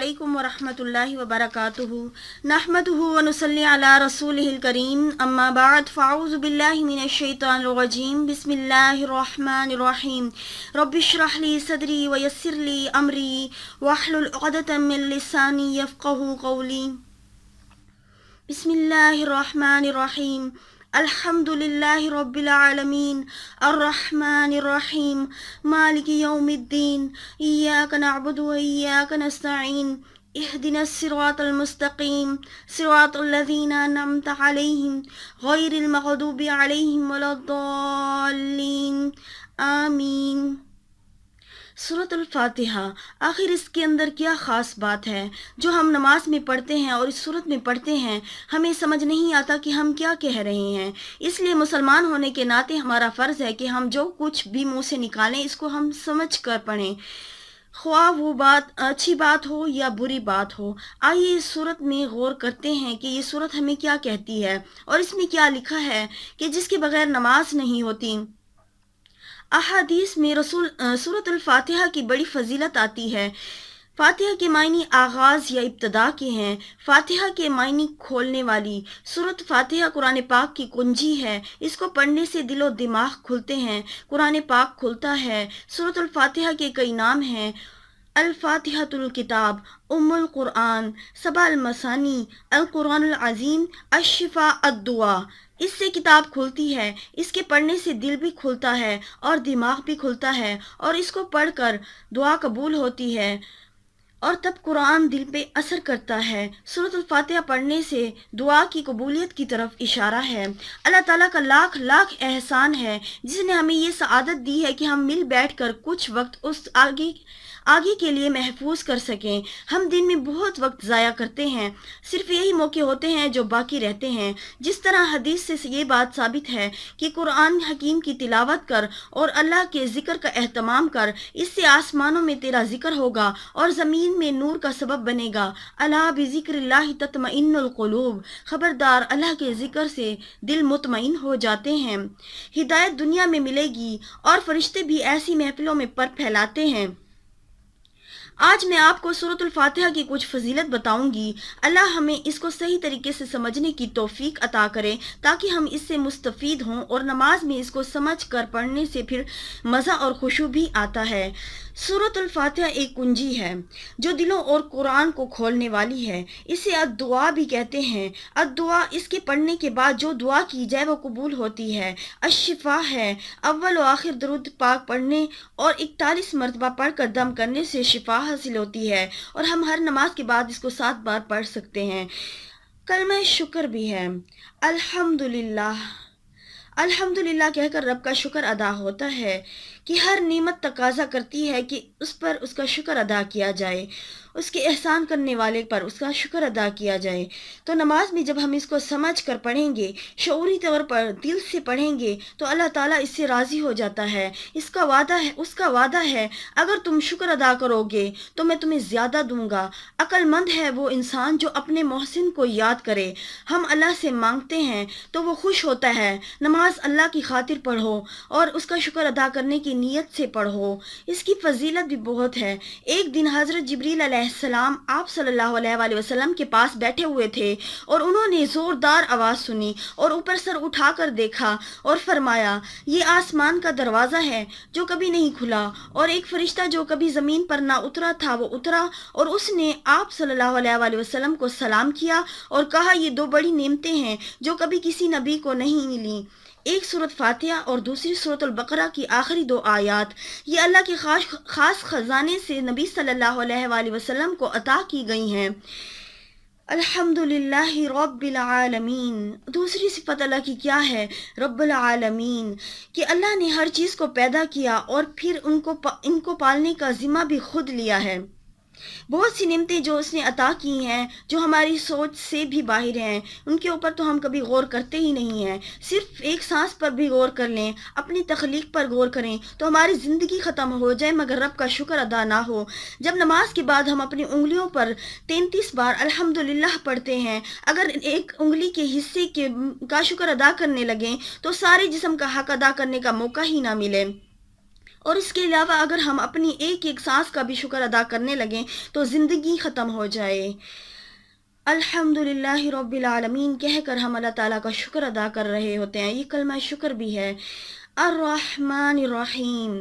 علیکم ورحمۃ اللہ وبرکاتہ نحمدہ ونصلی علی رسولہ الکریم اما بعد فاعوذ باللہ من الشیطان الرجیم بسم اللہ الرحمن الرحیم رب اشرح لی صدری ویسر لی امری واحلل عقدۃ من لسانی یفقہوا قولی بسم اللہ الرحمن الرحیم الحمد للہ رب العالمین الرحمن الرحیم مالک یوم الدین ایاک نعبد و ایاک نستعین اہدنا الصراط المستقیم صراط الذین انعمت علیہم غیر المغضوب علیہم ولا الضالین آمین۔ سورۃ الفاتحہ، آخر اس کے اندر کیا خاص بات ہے جو ہم نماز میں پڑھتے ہیں اور اس صورت میں پڑھتے ہیں ہمیں سمجھ نہیں آتا کہ ہم کیا کہہ رہے ہیں۔ اس لیے مسلمان ہونے کے ناطے ہمارا فرض ہے کہ ہم جو کچھ بھی منہ سے نکالیں اس کو ہم سمجھ کر پڑھیں، خواہ وہ بات اچھی بات ہو یا بری بات ہو۔ آئیے اس صورت میں غور کرتے ہیں کہ یہ صورت ہمیں کیا کہتی ہے اور اس میں کیا لکھا ہے کہ جس کے بغیر نماز نہیں ہوتی۔ احادیث میں سورۃ الفاتحہ کی بڑی فضیلت آتی ہے۔ فاتحہ کے معنی آغاز یا ابتدا کے ہیں۔ فاتحہ کے معنی کھولنے والی۔ سورۃ فاتحہ قرآن پاک کی کنجی ہے، اس کو پڑھنے سے دل و دماغ کھلتے ہیں، قرآن پاک کھلتا ہے۔ سورۃ الفاتحہ کے کئی نام ہیں: الفاتحۃ الکتاب، ام القرآن، سبع المثانی، القرآن العظیم، الشفاء، الدعاء۔ اس سے کتاب کھلتی ہے، اس کے پڑھنے سے دل بھی کھلتا ہے اور دماغ بھی کھلتا ہے، اور اس کو پڑھ کر دعا قبول ہوتی ہے اور تب قرآن دل پہ اثر کرتا ہے۔ سورۃ الفاتحہ پڑھنے سے دعا کی قبولیت کی طرف اشارہ ہے۔ اللہ تعالیٰ کا لاکھ لاکھ احسان ہے جس نے ہمیں یہ سعادت دی ہے کہ ہم مل بیٹھ کر کچھ وقت اس آگے کے لیے محفوظ کر سکیں۔ ہم دن میں بہت وقت ضائع کرتے ہیں، صرف یہی موقع ہوتے ہیں جو باقی رہتے ہیں۔ جس طرح حدیث سے یہ بات ثابت ہے کہ قرآن حکیم کی تلاوت کر اور اللہ کے ذکر کا اہتمام کر، اس سے آسمانوں میں تیرا ذکر ہوگا اور زمین میں نور کا سبب بنے گا۔ الا بذکر اللہ تطمئن القلوب، خبردار اللہ کے ذکر سے دل مطمئن ہو جاتے ہیں۔ ہدایت دنیا میں ملے گی اور فرشتے بھی ایسی محفلوں میں پر پھیلاتے ہیں۔ آج میں آپ کو سورۃ الفاتحہ کی کچھ فضیلت بتاؤں گی۔ اللہ ہمیں اس کو صحیح طریقے سے سمجھنے کی توفیق عطا کرے تاکہ ہم اس سے مستفید ہوں، اور نماز میں اس کو سمجھ کر پڑھنے سے پھر مزہ اور خشوع بھی آتا ہے۔ سورۃ الفاتحہ ایک کنجی ہے جو دلوں اور قرآن کو کھولنے والی ہے۔ اسے الدعاء بھی کہتے ہیں۔ الدعاء، اس کے پڑھنے کے بعد جو دعا کی جائے وہ قبول ہوتی ہے۔ الشفاء ہے، اول و آخر درود پاک پڑھنے اور 41 مرتبہ پڑھ کر دم کرنے سے شفا حاصل ہوتی ہے، اور ہم ہر نماز کے بعد اس کو 7 بار پڑھ سکتے ہیں۔ کلمہ شکر بھی ہے۔ الحمدللہ، الحمدللہ کہہ کر رب کا شکر ادا ہوتا ہے کہ ہر نعمت تقاضا کرتی ہے کہ اس پر اس کا شکر ادا کیا جائے، اس کے احسان کرنے والے پر اس کا شکر ادا کیا جائے۔ تو نماز میں جب ہم اس کو سمجھ کر پڑھیں گے، شعوری طور پر دل سے پڑھیں گے، تو اللہ تعالیٰ اس سے راضی ہو جاتا ہے۔ اس کا وعدہ ہے اگر تم شکر ادا کرو گے تو میں تمہیں زیادہ دوں گا۔ عقل مند ہے وہ انسان جو اپنے محسن کو یاد کرے۔ ہم اللہ سے مانگتے ہیں تو وہ خوش ہوتا ہے۔ نماز اللہ کی خاطر پڑھو اور اس کا شکر ادا کرنے کی نیت سے پڑھو۔ اس کی فضیلت بھی بہت ہے۔ ایک دن حضرت جبریل علیہ السلام آپ صلی اللہ علیہ وآلہ وسلم کے پاس بیٹھے ہوئے تھے اور انہوں نے زوردار آواز سنی اور اوپر سر اٹھا کر دیکھا اور فرمایا، یہ آسمان کا دروازہ ہے جو کبھی نہیں کھلا، اور ایک فرشتہ جو کبھی زمین پر نہ اترا تھا وہ اترا، اور اس نے آپ صلی اللہ علیہ وآلہ وسلم کو سلام کیا اور کہا، یہ 2 بڑی نعمتیں ہیں جو کبھی کسی نبی کو نہیں ملی، ایک سورۃ فاتحہ اور دوسری سورۃ البقرہ کی آخری 2 آیات۔ یہ اللہ کے خاص خزانے سے نبی صلی اللہ علیہ وآلہ وسلم کو عطا کی گئی ہیں۔ الحمدللہ رب العالمین، دوسری صفت اللہ کی کیا ہے؟ رب العالمین، کہ اللہ نے ہر چیز کو پیدا کیا اور پھر ان کو پالنے کا ذمہ بھی خود لیا ہے۔ بہت سی نعمتیں جو اس نے عطا کی ہیں جو ہماری سوچ سے بھی باہر ہیں، ان کے اوپر تو ہم کبھی غور کرتے ہی نہیں ہیں۔ صرف ایک سانس پر بھی غور کر لیں، اپنی تخلیق پر غور کریں تو ہماری زندگی ختم ہو جائے مگر رب کا شکر ادا نہ ہو۔ جب نماز کے بعد ہم اپنی انگلیوں پر 33 بار الحمدللہ پڑھتے ہیں، اگر ایک انگلی کے حصے کا شکر ادا کرنے لگیں تو سارے جسم کا حق ادا کرنے کا موقع ہی نہ ملے۔ اور اس کے علاوہ اگر ہم اپنی ایک ایک سانس کا بھی شکر ادا کرنے لگیں تو زندگی ختم ہو جائے۔ الحمدللہ رب العالمین کہہ کر ہم اللہ تعالیٰ کا شکر ادا کر رہے ہوتے ہیں۔ یہ کلمہ شکر بھی ہے۔ الرحمن الرحیم،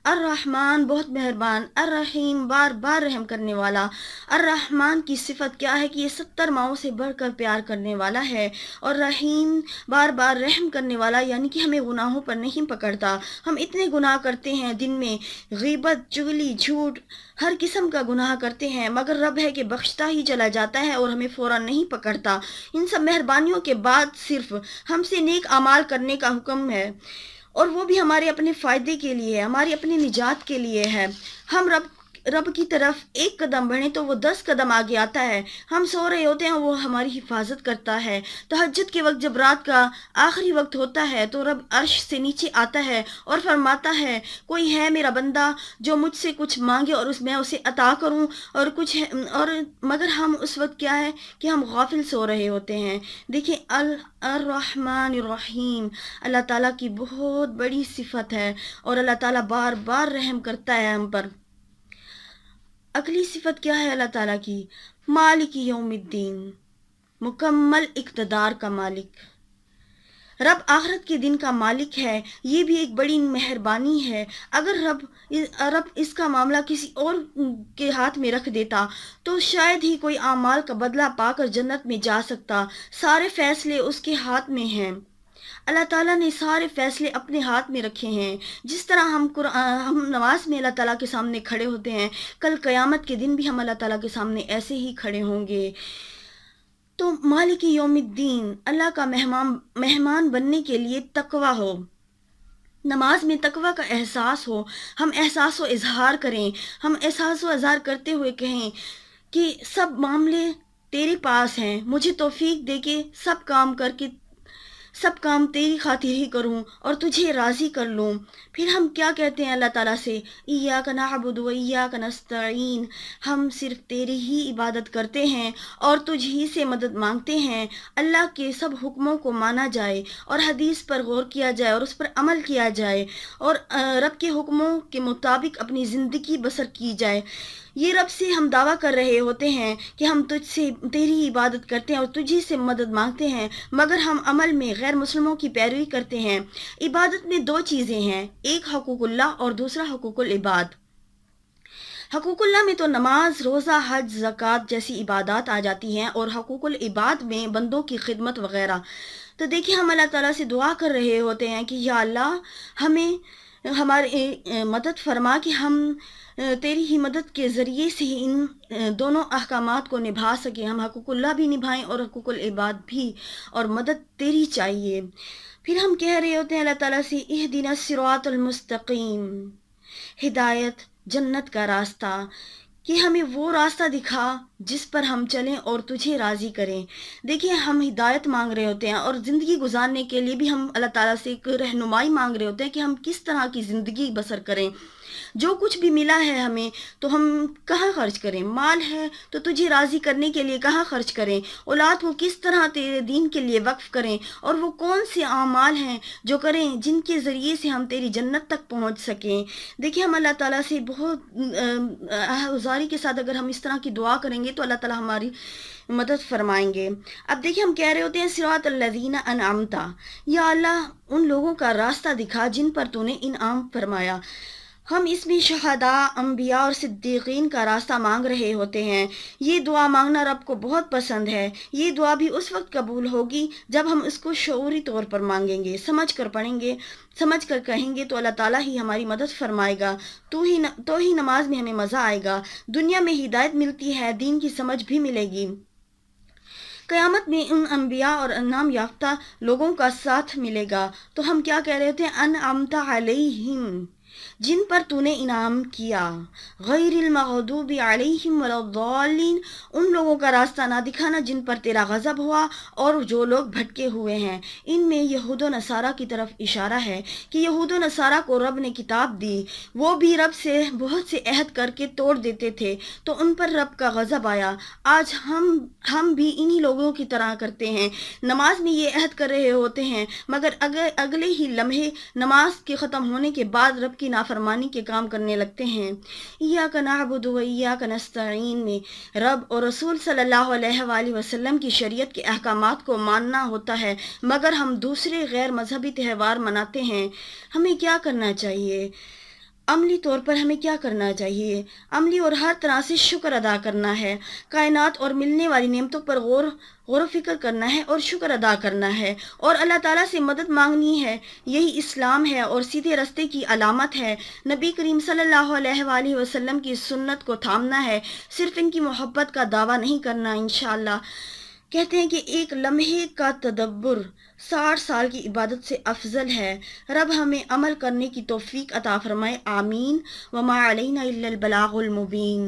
الرحمن بہت مہربان، الرحیم بار بار رحم کرنے والا۔ الرحمن کی صفت کیا ہے کہ یہ 70 ماؤں سے بڑھ کر پیار کرنے والا ہے، اور رحیم بار بار رحم کرنے والا، یعنی کہ ہمیں گناہوں پر نہیں پکڑتا۔ ہم اتنے گناہ کرتے ہیں دن میں، غیبت، چغلی، جھوٹ، ہر قسم کا گناہ کرتے ہیں، مگر رب ہے کہ بخشتا ہی چلا جاتا ہے اور ہمیں فوراً نہیں پکڑتا۔ ان سب مہربانیوں کے بعد صرف ہم سے نیک اعمال کرنے کا حکم ہے، اور وہ بھی ہمارے اپنے فائدے کے لیے، ہماری اپنی نجات کے لیے ہے۔ ہم رب کی طرف ایک قدم بڑھیں تو وہ 10 قدم آگے آتا ہے۔ ہم سو رہے ہوتے ہیں، وہ ہماری حفاظت کرتا ہے۔ تہجد کے وقت جب رات کا آخری وقت ہوتا ہے تو رب عرش سے نیچے آتا ہے اور فرماتا ہے، کوئی ہے میرا بندہ جو مجھ سے کچھ مانگے اور میں اسے عطا کروں، اور مگر ہم اس وقت کیا ہے کہ ہم غافل سو رہے ہوتے ہیں۔ دیکھیں الرحمن الرحیم اللہ تعالیٰ کی بہت بڑی صفت ہے، اور اللہ تعالیٰ بار بار رحم کرتا ہے ہم پر۔ اگلی صفت کیا ہے اللہ تعالیٰ کی؟ مالک یوم الدین، مکمل اقتدار کا مالک۔ رب آخرت کے دن کا مالک ہے، یہ بھی ایک بڑی مہربانی ہے۔ اگر رب اس کا معاملہ کسی اور کے ہاتھ میں رکھ دیتا تو شاید ہی کوئی اعمال کا بدلہ پا کر جنت میں جا سکتا۔ سارے فیصلے اس کے ہاتھ میں ہیں۔ اللہ تعالیٰ نے سارے فیصلے اپنے ہاتھ میں رکھے ہیں۔ جس طرح ہم نماز میں اللہ تعالیٰ کے سامنے کھڑے ہوتے ہیں، کل قیامت کے دن بھی ہم اللہ تعالیٰ کے سامنے ایسے ہی کھڑے ہوں گے۔ تو مالک یوم الدین، اللہ کا مہمان بننے کے لیے تقوی ہو، نماز میں تقوی کا احساس ہو، ہم احساس و اظہار کریں، ہم احساس و اظہار کرتے ہوئے کہیں کہ سب معاملے تیرے پاس ہیں، مجھے توفیق دے کے سب کام تیری خاطر ہی کروں اور تجھے راضی کر لوں۔ پھر ہم کیا کہتے ہیں اللہ تعالیٰ سے؟ ایاک نعبد و ایاک نستعین، ہم صرف تیری ہی عبادت کرتے ہیں اور تجھ ہی سے مدد مانگتے ہیں۔ اللہ کے سب حکموں کو مانا جائے اور حدیث پر غور کیا جائے اور اس پر عمل کیا جائے، اور رب کے حکموں کے مطابق اپنی زندگی بسر کی جائے۔ یہ رب سے ہم دعویٰ کر رہے ہوتے ہیں کہ ہم تجھ سے تیری عبادت کرتے ہیں اور تجھی سے مدد مانگتے ہیں، مگر ہم عمل میں غیر مسلموں کی پیروی کرتے ہیں۔ عبادت میں 2 چیزیں ہیں، ایک حقوق اللہ اور دوسرا حقوق العباد۔ حقوق اللہ میں تو نماز، روزہ، حج، زکوٰۃ جیسی عبادات آ جاتی ہیں، اور حقوق العباد میں بندوں کی خدمت وغیرہ۔ تو دیکھیں ہم اللہ تعالیٰ سے دعا کر رہے ہوتے ہیں کہ یا اللہ ہمیں ہماری مدد فرما کہ ہم تیری ہی مدد کے ذریعے سے ان دونوں احکامات کو نبھا سکیں، ہم حقوق اللہ بھی نبھائیں اور حقوق العباد بھی، اور مدد تیری چاہیے۔ پھر ہم کہہ رہے ہوتے ہیں اللہ تعالیٰ سے اہدنا الصراط المستقیم، ہدایت، جنت کا راستہ، کہ ہمیں وہ راستہ دکھا جس پر ہم چلیں اور تجھے راضی کریں۔ دیکھیں ہم ہدایت مانگ رہے ہوتے ہیں، اور زندگی گزارنے کے لیے بھی ہم اللہ تعالیٰ سے ایک رہنمائی مانگ رہے ہوتے ہیں کہ ہم کس طرح کی زندگی بسر کریں۔ جو کچھ بھی ملا ہے ہمیں تو ہم کہاں خرچ کریں؟ مال ہے تو تجھے راضی کرنے کے لیے کہاں خرچ کریں؟ اولاد کو کس طرح تیرے دین کے لیے وقف کریں؟ اور وہ کون سے اعمال ہیں جو کریں جن کے ذریعے سے ہم تیری جنت تک پہنچ سکیں؟ دیکھیں ہم اللہ تعالیٰ سے بہت گزاری کے ساتھ اگر ہم اس طرح کی دعا کریں گے تو اللہ تعالیٰ ہماری مدد فرمائیں گے۔ اب دیکھیں ہم کہہ رہے ہوتے ہیں صراط الذین انعمت، یا اللہ ان لوگوں کا راستہ دکھا جن پر تو نے انعام فرمایا۔ ہم اس میں شہداء، انبیاء اور صدیقین کا راستہ مانگ رہے ہوتے ہیں۔ یہ دعا مانگنا رب کو بہت پسند ہے۔ یہ دعا بھی اس وقت قبول ہوگی جب ہم اس کو شعوری طور پر مانگیں گے، سمجھ کر پڑھیں گے، سمجھ کر کہیں گے تو اللہ تعالیٰ ہی ہماری مدد فرمائے گا، تو ہی نماز میں ہمیں مزہ آئے گا، دنیا میں ہدایت ملتی ہے، دین کی سمجھ بھی ملے گی، قیامت میں ان انبیاء اور انعام یافتہ لوگوں کا ساتھ ملے گا۔ تو ہم کیا کہہ رہے تھے؟ انعمت علیہم، جن پر تو نے انعام کیا، غیر المغضوب علیہم ولا الضالین، ان لوگوں کا راستہ نہ دکھانا جن پر تیرا غضب ہوا اور جو لوگ بھٹکے ہوئے ہیں۔ ان میں یہود و نصارہ کی طرف اشارہ ہے کہ یہود و نصارہ کو رب نے کتاب دی، وہ بھی رب سے بہت سے عہد کر کے توڑ دیتے تھے تو ان پر رب کا غضب آیا۔ آج ہم بھی انہی لوگوں کی طرح کرتے ہیں، نماز میں یہ عہد کر رہے ہوتے ہیں، مگر اگلے ہی لمحے نماز کے ختم ہونے کے بعد رب کی نافرمانی کے کام کرنے لگتے ہیں۔ ایاک نعبد و ایاک نستعین میں رب اور رسول صلی اللہ علیہ وآلہ وسلم کی شریعت کے احکامات کو ماننا ہوتا ہے، مگر ہم دوسرے غیر مذہبی تہوار مناتے ہیں۔ ہمیں کیا کرنا چاہیے؟ عملی طور پر ہمیں کیا کرنا چاہیے؟ عملی اور ہر طرح سے شکر ادا کرنا ہے، کائنات اور ملنے والی نعمتوں پر غور و فکر کرنا ہے اور شکر ادا کرنا ہے، اور اللہ تعالیٰ سے مدد مانگنی ہے۔ یہی اسلام ہے اور سیدھے راستے کی علامت ہے۔ نبی کریم صلی اللہ علیہ وآلہ وسلم کی سنت کو تھامنا ہے، صرف ان کی محبت کا دعویٰ نہیں کرنا۔ انشاءاللہ کہتے ہیں کہ ایک لمحے کا تدبر 60 سال کی عبادت سے افضل ہے۔ رب ہمیں عمل کرنے کی توفیق عطا فرمائے، آمین۔ وما علینا الا البلاغ المبین۔